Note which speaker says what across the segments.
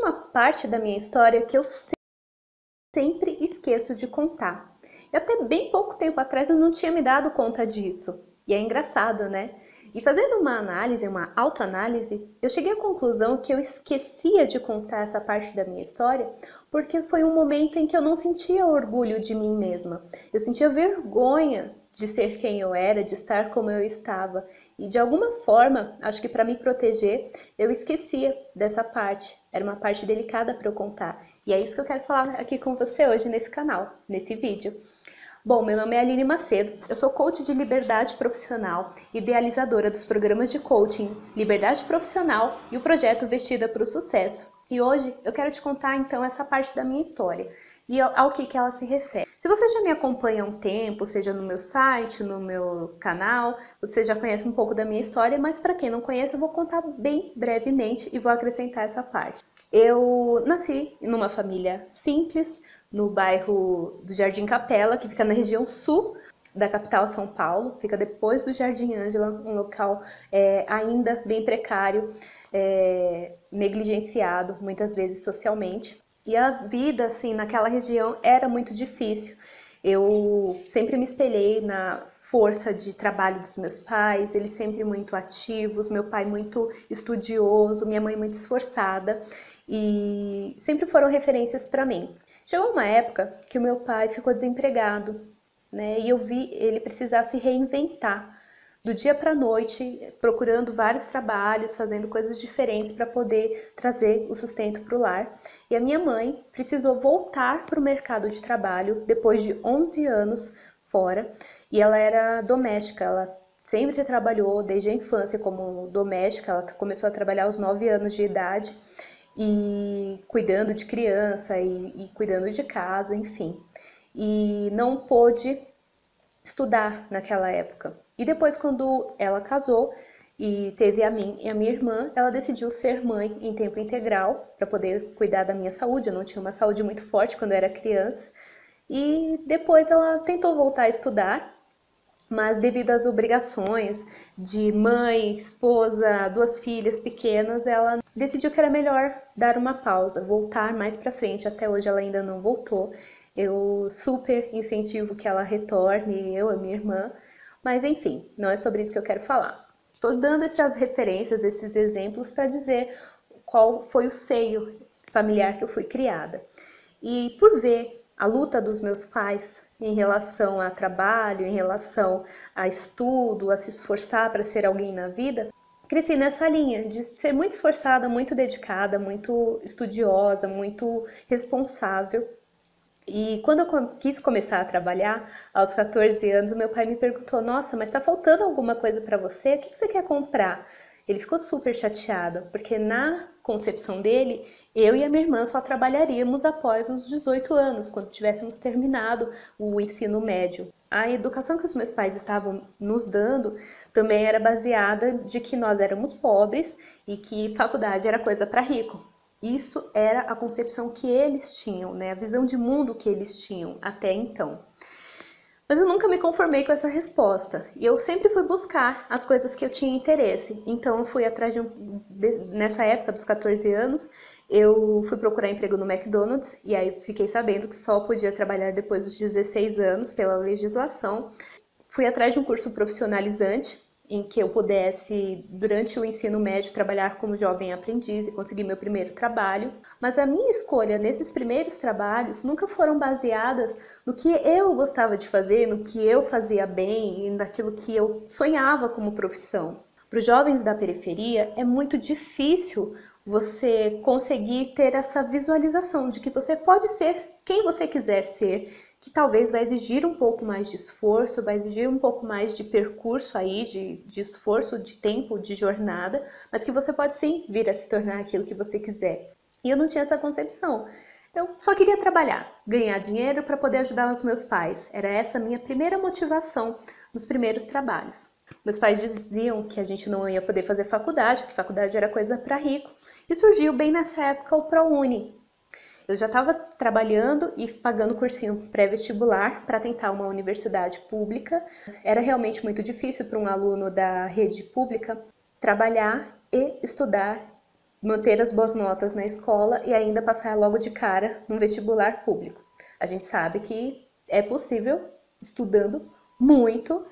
Speaker 1: uma parte da minha história que eu sempre esqueço de contar. E até bem pouco tempo atrás eu não tinha me dado conta disso. E é engraçado, né? E fazendo uma análise, uma autoanálise, eu cheguei à conclusão que eu esquecia de contar essa parte da minha história porque foi um momento em que eu não sentia orgulho de mim mesma. Eu sentia vergonha de ser quem eu era, de estar como eu estava. E de alguma forma, acho que para me proteger, eu esquecia dessa parte. Era uma parte delicada para eu contar. E é isso que eu quero falar aqui com você hoje nesse canal, nesse vídeo. Bom, meu nome é Aline Macedo, eu sou coach de liberdade profissional, idealizadora dos programas de coaching Liberdade Profissional e o projeto Vestida para o Sucesso. E hoje eu quero te contar então essa parte da minha história e ao que ela se refere. Se você já me acompanha há um tempo, seja no meu site, no meu canal, você já conhece um pouco da minha história, mas para quem não conhece eu vou contar bem brevemente e vou acrescentar essa parte. Eu nasci numa família simples, no bairro do Jardim Capela, que fica na região sul da capital São Paulo, fica depois do Jardim Ângela, um local ainda bem precário, negligenciado muitas vezes socialmente. E a vida assim naquela região era muito difícil. Eu sempre me espelhei na força de trabalho dos meus pais, eles sempre muito ativos, meu pai muito estudioso, minha mãe muito esforçada e sempre foram referências para mim. Chegou uma época que o meu pai ficou desempregado, né? E eu vi ele precisar se reinventar do dia para a noite, procurando vários trabalhos, fazendo coisas diferentes para poder trazer o sustento para o lar. E a minha mãe precisou voltar para o mercado de trabalho depois de 11 anos fora, e ela era doméstica, ela sempre trabalhou desde a infância como doméstica, ela começou a trabalhar aos 9 anos de idade, e cuidando de criança e cuidando de casa, enfim. E não pôde estudar naquela época. E depois, quando ela casou e teve a mim e a minha irmã, ela decidiu ser mãe em tempo integral para poder cuidar da minha saúde. Eu não tinha uma saúde muito forte quando eu era criança. E depois ela tentou voltar a estudar, mas devido às obrigações de mãe, esposa, duas filhas pequenas, ela decidiu que era melhor dar uma pausa, voltar mais para frente. Até hoje ela ainda não voltou. Eu super incentivo que ela retorne, eu, a minha irmã, mas enfim, não é sobre isso que eu quero falar. Estou dando essas referências, esses exemplos para dizer qual foi o seio familiar que eu fui criada. E por ver a luta dos meus pais em relação a trabalho, em relação a estudo, a se esforçar para ser alguém na vida, cresci nessa linha de ser muito esforçada, muito dedicada, muito estudiosa, muito responsável. E quando eu quis começar a trabalhar, aos 14 anos, meu pai me perguntou: Nossa, mas tá faltando alguma coisa para você? O que você quer comprar? Ele ficou super chateado, porque na concepção dele, eu e a minha irmã só trabalharíamos após os 18 anos, quando tivéssemos terminado o ensino médio. A educação que os meus pais estavam nos dando também era baseada de que nós éramos pobres e que faculdade era coisa para rico. Isso era a concepção que eles tinham, né? A visão de mundo que eles tinham até então. Mas eu nunca me conformei com essa resposta. E eu sempre fui buscar as coisas que eu tinha interesse. Então eu fui atrás nessa época dos 14 anos, eu fui procurar emprego no McDonald's e aí fiquei sabendo que só podia trabalhar depois dos 16 anos pela legislação. Fui atrás de um curso profissionalizante em que eu pudesse, durante o ensino médio, trabalhar como jovem aprendiz e conseguir meu primeiro trabalho. Mas a minha escolha nesses primeiros trabalhos nunca foram baseadas no que eu gostava de fazer, no que eu fazia bem e naquilo que eu sonhava como profissão. Para os jovens da periferia é muito difícil você conseguir ter essa visualização de que você pode ser quem você quiser ser, que talvez vai exigir um pouco mais de esforço, vai exigir um pouco mais de percurso aí, de esforço, de tempo, de jornada, mas que você pode sim vir a se tornar aquilo que você quiser. E eu não tinha essa concepção. Eu só queria trabalhar, ganhar dinheiro para poder ajudar os meus pais. Era essa a minha primeira motivação nos primeiros trabalhos. Meus pais diziam que a gente não ia poder fazer faculdade, que faculdade era coisa para rico. E surgiu bem nessa época o ProUni. Eu já estava trabalhando e pagando cursinho pré-vestibular para tentar uma universidade pública. Era realmente muito difícil para um aluno da rede pública trabalhar e estudar manter as boas notas na escola e ainda passar logo de cara num vestibular público. A gente sabe que é possível estudando muito,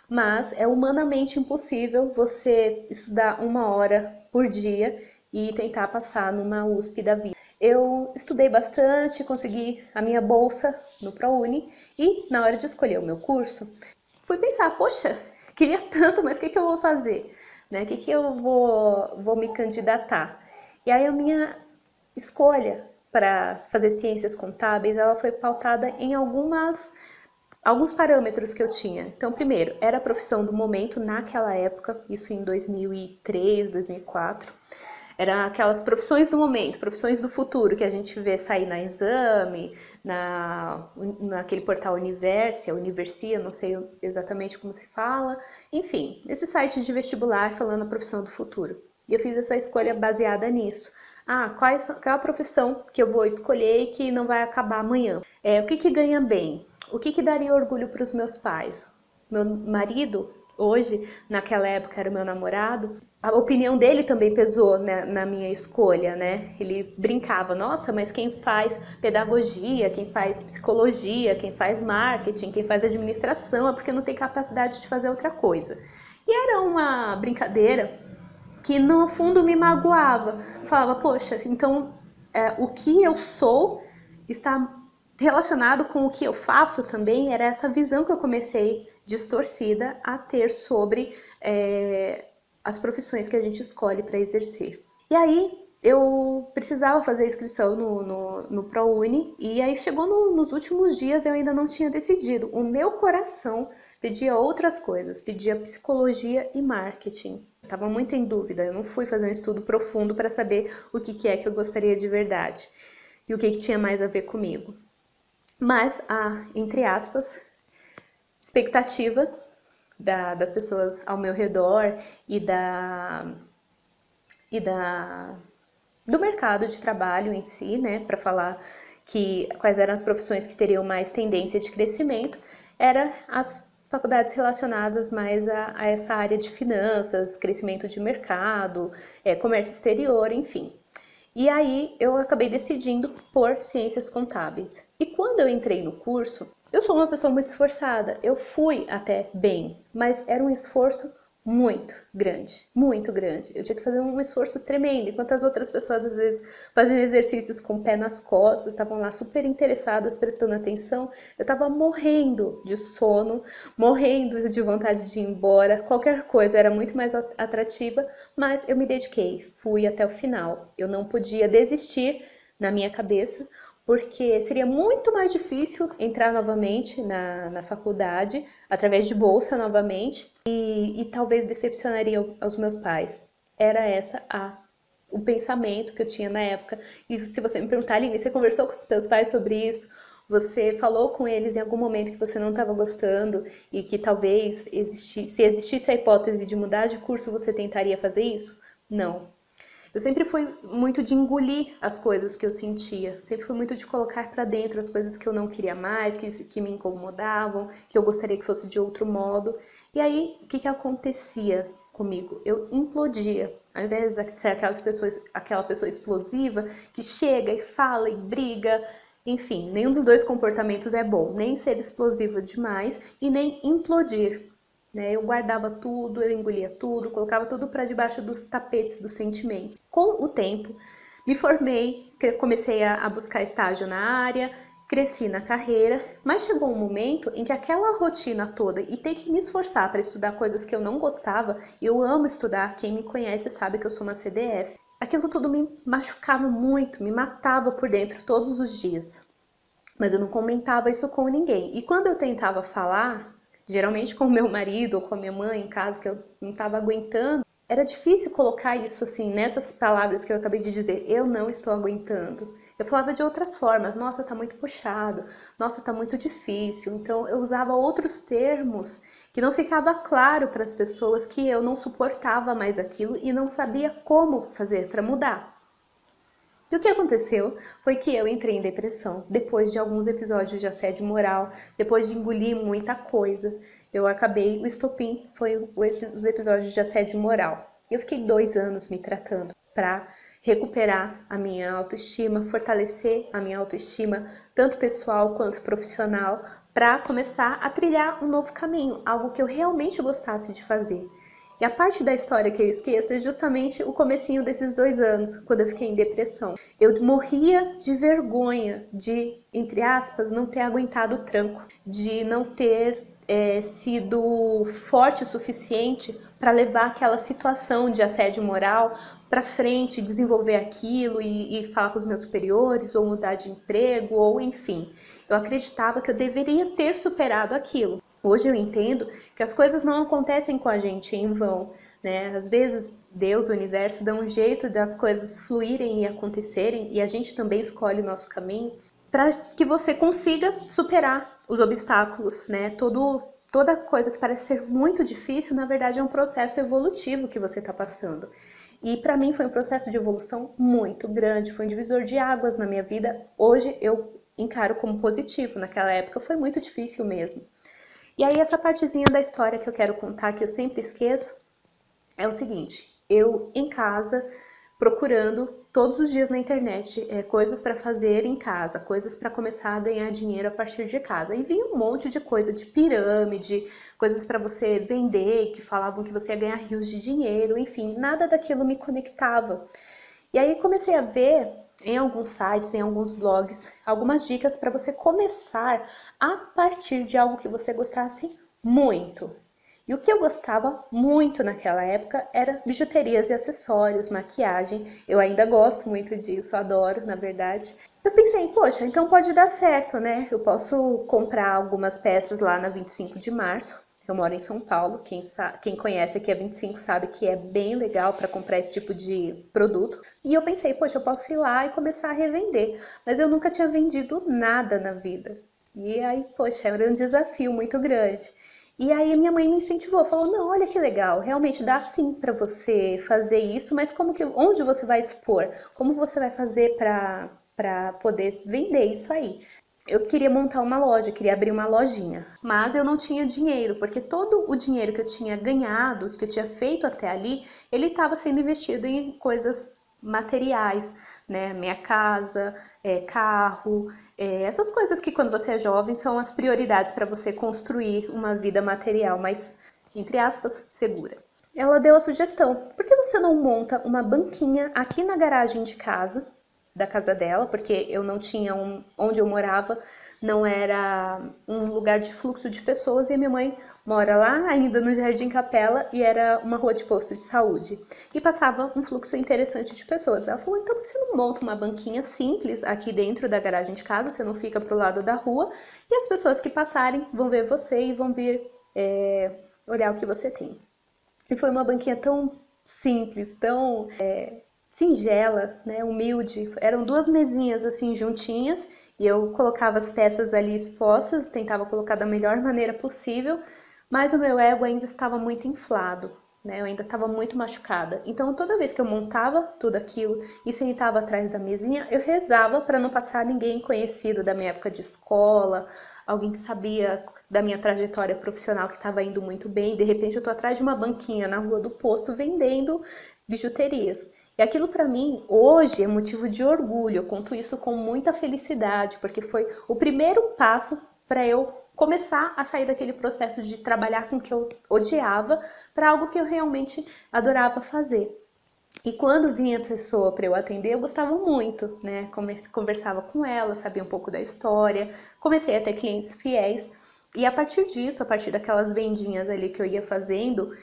Speaker 1: mas é humanamente impossível você estudar 1 hora por dia e tentar passar numa USP da vida. Eu estudei bastante, consegui a minha bolsa no ProUni e na hora de escolher o meu curso, fui pensar, poxa, queria tanto, mas o que eu vou fazer? Né? O que eu vou me candidatar? E aí a minha escolha para fazer ciências contábeis, ela foi pautada em alguns parâmetros que eu tinha. Então, primeiro, era a profissão do momento naquela época, isso em 2003, 2004. Era aquelas profissões do momento, profissões do futuro que a gente vê sair na Exame, naquele portal Universia, não sei exatamente como se fala. Enfim, esse site de vestibular falando a profissão do futuro. E eu fiz essa escolha baseada nisso. Qual é a profissão que eu vou escolher e que não vai acabar amanhã? O que ganha bem? O que daria orgulho para os meus pais? Meu marido, hoje, naquela época era meu namorado, a opinião dele também pesou, né, na minha escolha, né? Ele brincava, nossa, mas quem faz pedagogia, quem faz psicologia, quem faz marketing, quem faz administração é porque não tem capacidade de fazer outra coisa. E era uma brincadeira que no fundo me magoava. Eu falava, poxa, então o que eu sou está relacionado com o que eu faço também. Era essa visão que eu comecei distorcida a ter sobre as profissões que a gente escolhe para exercer. E aí eu precisava fazer a inscrição no ProUni e aí chegou nos últimos dias, eu ainda não tinha decidido. O meu coração pedia outras coisas, pedia psicologia e marketing. Estava muito em dúvida, eu não fui fazer um estudo profundo para saber o que é que eu gostaria de verdade e o que tinha mais a ver comigo. Mas a, entre aspas, expectativa das pessoas ao meu redor e do mercado de trabalho em si, né, para falar quais eram as profissões que teriam mais tendência de crescimento, eram as faculdades relacionadas mais a essa área de finanças, crescimento de mercado, comércio exterior, enfim. E aí eu acabei decidindo por ciências contábeis. E quando eu entrei no curso, eu sou uma pessoa muito esforçada. Eu fui até bem, mas era um esforço muito grande, muito grande. Eu tinha que fazer um esforço tremendo, enquanto as outras pessoas às vezes faziam exercícios com o pé nas costas, estavam lá super interessadas, prestando atenção. Eu estava morrendo de sono, morrendo de vontade de ir embora. Qualquer coisa era muito mais atrativa, mas eu me dediquei, fui até o final. Eu não podia desistir na minha cabeça, porque seria muito mais difícil entrar novamente na faculdade, através de bolsa novamente, e talvez decepcionaria aos meus pais. Era o pensamento que eu tinha na época. E se você me perguntar, Aline, você conversou com os seus pais sobre isso? Você falou com eles em algum momento que você não estava gostando e que talvez se existisse a hipótese de mudar de curso, você tentaria fazer isso? Não. Eu sempre fui muito de engolir as coisas que eu sentia, sempre fui muito de colocar para dentro as coisas que eu não queria mais, que me incomodavam, que eu gostaria que fosse de outro modo. E aí, o que acontecia comigo? Eu implodia. Ao invés de ser aquela pessoa explosiva que chega e fala e briga, enfim, nenhum dos dois comportamentos é bom, nem ser explosivo demais e nem implodir. Eu guardava tudo, eu engolia tudo, colocava tudo para debaixo dos tapetes dos sentimentos. Com o tempo, me formei, comecei a buscar estágio na área, cresci na carreira, mas chegou um momento em que aquela rotina toda e ter que me esforçar para estudar coisas que eu não gostava, eu amo estudar, quem me conhece sabe que eu sou uma CDF, aquilo tudo me machucava muito, me matava por dentro todos os dias. Mas eu não comentava isso com ninguém. E quando eu tentava falar, geralmente com o meu marido ou com a minha mãe em casa, que eu não estava aguentando, era difícil colocar isso assim, nessas palavras que eu acabei de dizer, eu não estou aguentando. Eu falava de outras formas, nossa, tá muito puxado, nossa, tá muito difícil. Então eu usava outros termos que não ficava claro para as pessoas que eu não suportava mais aquilo e não sabia como fazer para mudar. E o que aconteceu foi que eu entrei em depressão depois de alguns episódios de assédio moral, depois de engolir muita coisa. O estopim foi os episódios de assédio moral. Eu fiquei 2 anos me tratando para recuperar a minha autoestima, fortalecer a minha autoestima, tanto pessoal quanto profissional, para começar a trilhar um novo caminho, algo que eu realmente gostasse de fazer. E a parte da história que eu esqueço é justamente o comecinho desses 2 anos, quando eu fiquei em depressão. Eu morria de vergonha de, entre aspas, não ter aguentado o tranco, de não ter sido forte o suficiente para levar aquela situação de assédio moral para frente, desenvolver aquilo e falar com os meus superiores, ou mudar de emprego, ou enfim. Eu acreditava que eu deveria ter superado aquilo. Hoje eu entendo que as coisas não acontecem com a gente em vão, né? Às vezes Deus, o universo, dá um jeito das coisas fluírem e acontecerem, e a gente também escolhe o nosso caminho para que você consiga superar os obstáculos, né? Toda coisa que parece ser muito difícil, na verdade é um processo evolutivo que você está passando. E para mim foi um processo de evolução muito grande, foi um divisor de águas na minha vida. Hoje eu encaro como positivo, naquela época foi muito difícil mesmo. E aí essa partezinha da história que eu quero contar, que eu sempre esqueço, é o seguinte: eu em casa, procurando todos os dias na internet coisas para fazer em casa, coisas para começar a ganhar dinheiro a partir de casa. E vinha um monte de coisa de pirâmide, coisas para você vender, que falavam que você ia ganhar rios de dinheiro, enfim, nada daquilo me conectava. E aí comecei a ver em alguns sites, em alguns blogs, algumas dicas para você começar a partir de algo que você gostasse muito. E o que eu gostava muito naquela época era bijuterias e acessórios, maquiagem. Eu ainda gosto muito disso, adoro, na verdade. Eu pensei, poxa, então pode dar certo, né? Eu posso comprar algumas peças lá na 25 de março. Eu moro em São Paulo, quem conhece aqui a 25 sabe que é bem legal para comprar esse tipo de produto. E eu pensei, poxa, eu posso ir lá e começar a revender. Mas eu nunca tinha vendido nada na vida. E aí, poxa, era um desafio muito grande. E aí minha mãe me incentivou, falou, não, olha que legal, realmente dá sim para você fazer isso, mas onde você vai expor? Como você vai fazer para poder vender isso aí? Eu queria montar uma loja, queria abrir uma lojinha, mas eu não tinha dinheiro, porque todo o dinheiro que eu tinha ganhado, que eu tinha feito até ali, ele estava sendo investido em coisas materiais, né? Minha casa, carro, essas coisas que quando você é jovem são as prioridades para você construir uma vida material mais, entre aspas, segura. Ela deu a sugestão, por que você não monta uma banquinha aqui na garagem de casa, da casa dela, porque eu não tinha onde eu morava, não era um lugar de fluxo de pessoas, e a minha mãe mora lá ainda no Jardim Capela e era uma rua de posto de saúde. E passava um fluxo interessante de pessoas. Ela falou, então por que você não monta uma banquinha simples aqui dentro da garagem de casa, você não fica pro lado da rua, e as pessoas que passarem vão ver você e vão vir olhar o que você tem. E foi uma banquinha tão simples, tão singela, né, humilde. Eram 2 mesinhas assim juntinhas e eu colocava as peças ali expostas, tentava colocar da melhor maneira possível, mas o meu ego ainda estava muito inflado, né? Eu ainda estava muito machucada. Então toda vez que eu montava tudo aquilo e sentava atrás da mesinha, eu rezava para não passar ninguém conhecido da minha época de escola, alguém que sabia da minha trajetória profissional que estava indo muito bem. De repente eu tô atrás de uma banquinha na rua do posto vendendo bijuterias. E aquilo para mim hoje é motivo de orgulho, eu conto isso com muita felicidade, porque foi o primeiro passo para eu começar a sair daquele processo de trabalhar com o que eu odiava para algo que eu realmente adorava fazer. E quando vinha a pessoa para eu atender, eu gostava muito, né? Conversava com ela, sabia um pouco da história, comecei a ter clientes fiéis. E a partir disso, a partir daquelas vendinhas ali que eu ia fazendo,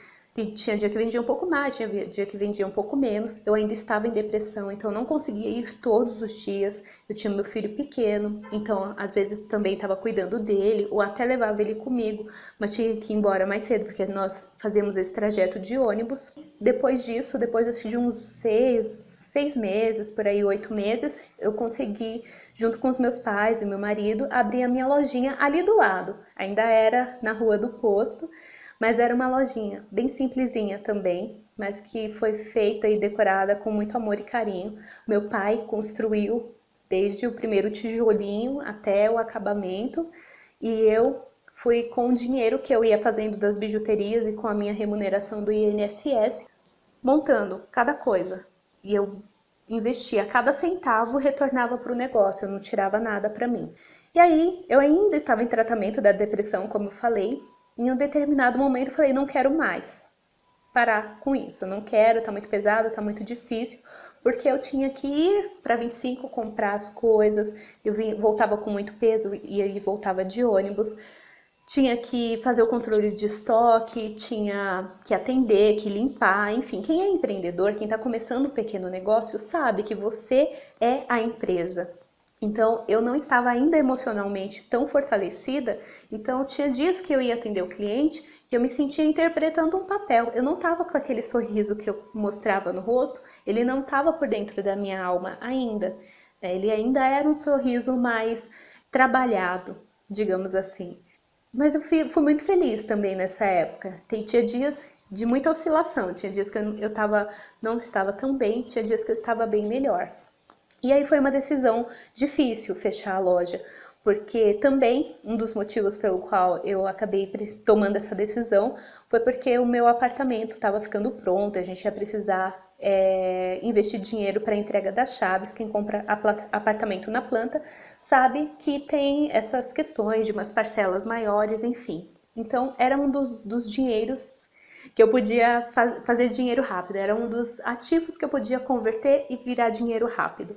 Speaker 1: tinha dia que vendia um pouco mais, tinha dia que vendia um pouco menos. Eu ainda estava em depressão, então não conseguia ir todos os dias. Eu tinha meu filho pequeno, então às vezes também estava cuidando dele, ou até levava ele comigo, mas tinha que ir embora mais cedo, porque nós fazíamos esse trajeto de ônibus. Depois disso, depois de uns 6 meses, por aí 8 meses, eu consegui, junto com os meus pais e meu marido, abrir a minha lojinha ali do lado. Ainda era na rua do posto, mas era uma lojinha bem simplesinha também, mas que foi feita e decorada com muito amor e carinho. Meu pai construiu desde o primeiro tijolinho até o acabamento, e eu fui com o dinheiro que eu ia fazendo das bijuterias e com a minha remuneração do INSS, montando cada coisa. E eu investia cada centavo, retornava para o negócio, eu não tirava nada para mim. E aí, eu ainda estava em tratamento da depressão, como eu falei. Em um determinado momento, eu falei, não quero mais parar com isso. Eu não quero, tá muito pesado, tá muito difícil. Porque eu tinha que ir para 25 comprar as coisas. Eu voltava com muito peso e aí voltava de ônibus. Tinha que fazer o controle de estoque, tinha que atender, que limpar, enfim. Quem é empreendedor, quem está começando um pequeno negócio, sabe que você é a empresa. Então, eu não estava ainda emocionalmente tão fortalecida, então tinha dias que eu ia atender o cliente que eu me sentia interpretando um papel. Eu não estava com aquele sorriso que eu mostrava no rosto, ele não estava por dentro da minha alma ainda. Ele ainda era um sorriso mais trabalhado, digamos assim. Mas eu fui muito feliz também nessa época. Tinha dias de muita oscilação, tinha dias que não estava tão bem, tinha dias que eu estava bem melhor. E aí foi uma decisão difícil fechar a loja, porque também um dos motivos pelo qual eu acabei tomando essa decisão foi porque o meu apartamento estava ficando pronto, a gente ia precisar investir dinheiro para a entrega das chaves. Quem compra apartamento na planta sabe que tem essas questões de umas parcelas maiores, enfim. Então era um dos dinheiros que eu podia fazer dinheiro rápido, era um dos ativos que eu podia converter e virar dinheiro rápido.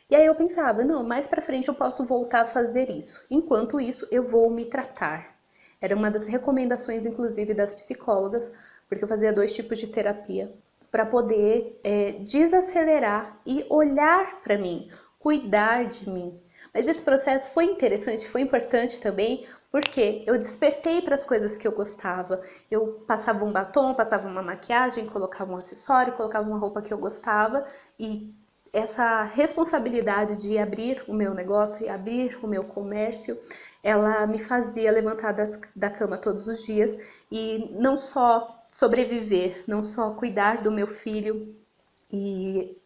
Speaker 1: E aí eu pensava, não, mais pra frente eu posso voltar a fazer isso. Enquanto isso, eu vou me tratar. Era uma das recomendações, inclusive, das psicólogas, porque eu fazia 2 tipos de terapia, para poder desacelerar e olhar para mim, cuidar de mim. Mas esse processo foi interessante, foi importante também, porque eu despertei para as coisas que eu gostava. Eu passava um batom, passava uma maquiagem, colocava um acessório, colocava uma roupa que eu gostava, e essa responsabilidade de abrir o meu negócio e abrir o meu comércio, ela me fazia levantar da cama todos os dias e não só sobreviver, não só cuidar do meu filho e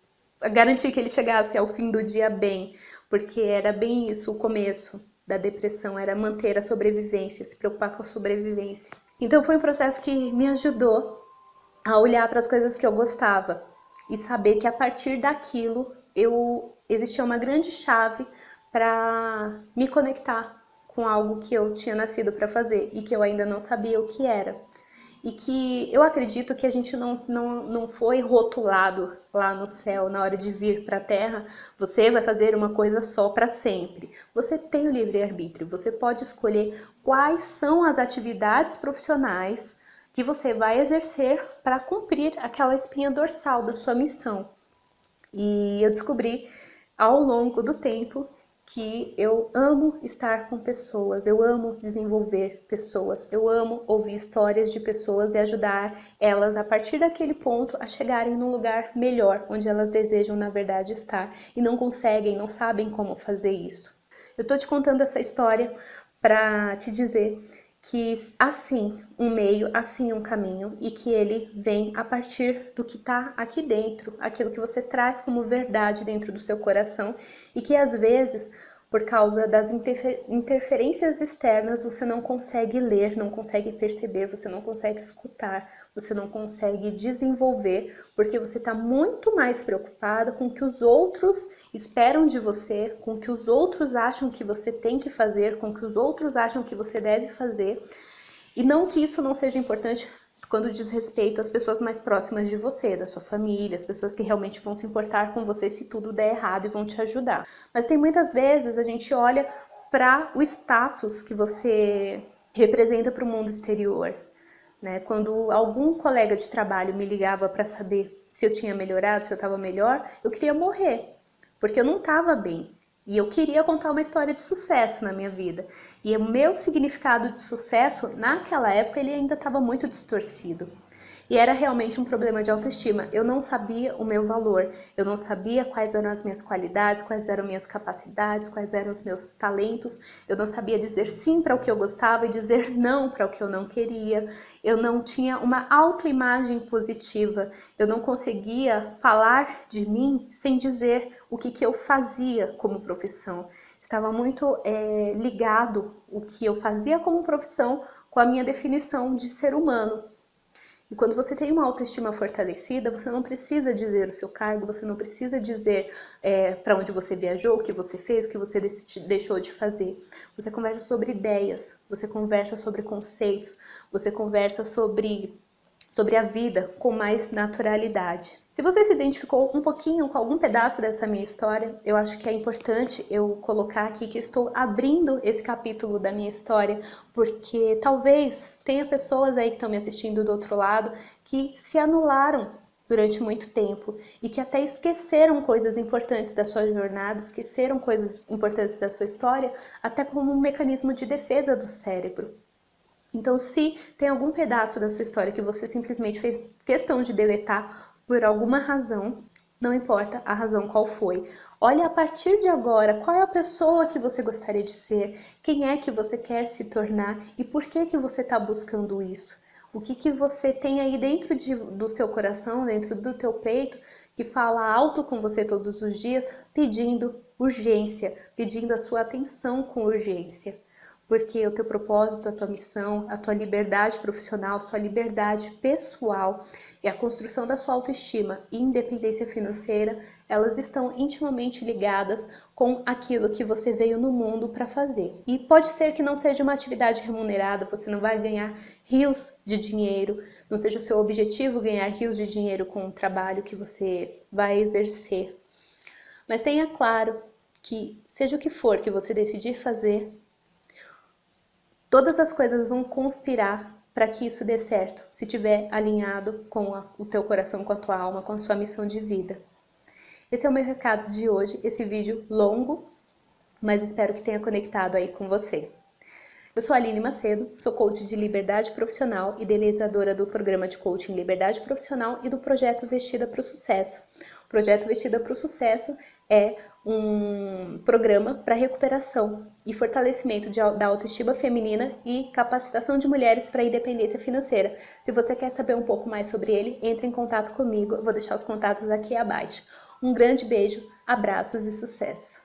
Speaker 1: garantir que ele chegasse ao fim do dia bem, porque era bem isso o começo da depressão, era manter a sobrevivência, se preocupar com a sobrevivência. Então foi um processo que me ajudou a olhar para as coisas que eu gostava e saber que a partir daquilo existia uma grande chave para me conectar com algo que eu tinha nascido para fazer e que eu ainda não sabia o que era. E que eu acredito que a gente não foi rotulado lá no céu na hora de vir para a Terra. Você vai fazer uma coisa só para sempre. Você tem o livre-arbítrio, você pode escolher quais são as atividades profissionais que você vai exercer para cumprir aquela espinha dorsal da sua missão. E eu descobri ao longo do tempo que eu amo estar com pessoas, eu amo desenvolver pessoas, eu amo ouvir histórias de pessoas e ajudar elas a partir daquele ponto a chegarem num lugar melhor, onde elas desejam na verdade estar e não conseguem, não sabem como fazer isso. Eu tô te contando essa história para te dizer que assim um meio, assim um caminho, e que ele vem a partir do que está aqui dentro, aquilo que você traz como verdade dentro do seu coração, e que às vezes, por causa das interferências externas, você não consegue ler, não consegue perceber, você não consegue escutar, você não consegue desenvolver, porque você está muito mais preocupada com o que os outros esperam de você, com o que os outros acham que você tem que fazer, com o que os outros acham que você deve fazer. E não que isso não seja importante quando diz respeito às pessoas mais próximas de você, da sua família, as pessoas que realmente vão se importar com você se tudo der errado e vão te ajudar. Mas tem muitas vezes a gente olha para o status que você representa para o mundo exterior, né? Quando algum colega de trabalho me ligava para saber se eu tinha melhorado, se eu estava melhor, eu queria morrer, porque eu não estava bem. E eu queria contar uma história de sucesso na minha vida. E o meu significado de sucesso, naquela época, ele ainda estava muito distorcido. E era realmente um problema de autoestima. Eu não sabia o meu valor, eu não sabia quais eram as minhas qualidades, quais eram minhas capacidades, quais eram os meus talentos. Eu não sabia dizer sim para o que eu gostava e dizer não para o que eu não queria. Eu não tinha uma autoimagem positiva. Eu não conseguia falar de mim sem dizer o que eu fazia como profissão. Estava muito ligado o que eu fazia como profissão com a minha definição de ser humano. E quando você tem uma autoestima fortalecida, você não precisa dizer o seu cargo, você não precisa dizer para onde você viajou, o que você fez, o que você deixou de fazer. Você conversa sobre ideias, você conversa sobre conceitos, você conversa sobre a vida com mais naturalidade. Se você se identificou um pouquinho com algum pedaço dessa minha história, eu acho que é importante eu colocar aqui que eu estou abrindo esse capítulo da minha história, porque talvez tenha pessoas aí que estão me assistindo do outro lado que se anularam durante muito tempo e que até esqueceram coisas importantes da sua jornada, esqueceram coisas importantes da sua história, até como um mecanismo de defesa do cérebro. Então, se tem algum pedaço da sua história que você simplesmente fez questão de deletar por alguma razão, não importa a razão qual foi. Olha a partir de agora qual é a pessoa que você gostaria de ser, quem é que você quer se tornar e por que você está buscando isso. O que você tem aí dentro do seu coração, dentro do teu peito, que fala alto com você todos os dias, pedindo urgência, pedindo a sua atenção com urgência. Porque o teu propósito, a tua missão, a tua liberdade profissional, sua liberdade pessoal e a construção da sua autoestima e independência financeira, elas estão intimamente ligadas com aquilo que você veio no mundo para fazer. E pode ser que não seja uma atividade remunerada, você não vai ganhar rios de dinheiro, não seja o seu objetivo ganhar rios de dinheiro com o trabalho que você vai exercer. Mas tenha claro que, seja o que for que você decidir fazer, todas as coisas vão conspirar para que isso dê certo, se estiver alinhado com o teu coração, com a tua alma, com a sua missão de vida. Esse é o meu recado de hoje, esse vídeo longo, mas espero que tenha conectado aí com você. Eu sou a Aline Macedo, sou coach de liberdade profissional, idealizadora do programa de coaching Liberdade Profissional e do projeto Vestida para o Sucesso. O projeto Vestida para o Sucesso é um programa para recuperação e fortalecimento da autoestima feminina e capacitação de mulheres para a independência financeira. Se você quer saber um pouco mais sobre ele, entre em contato comigo, eu vou deixar os contatos aqui abaixo. Um grande beijo, abraços e sucesso!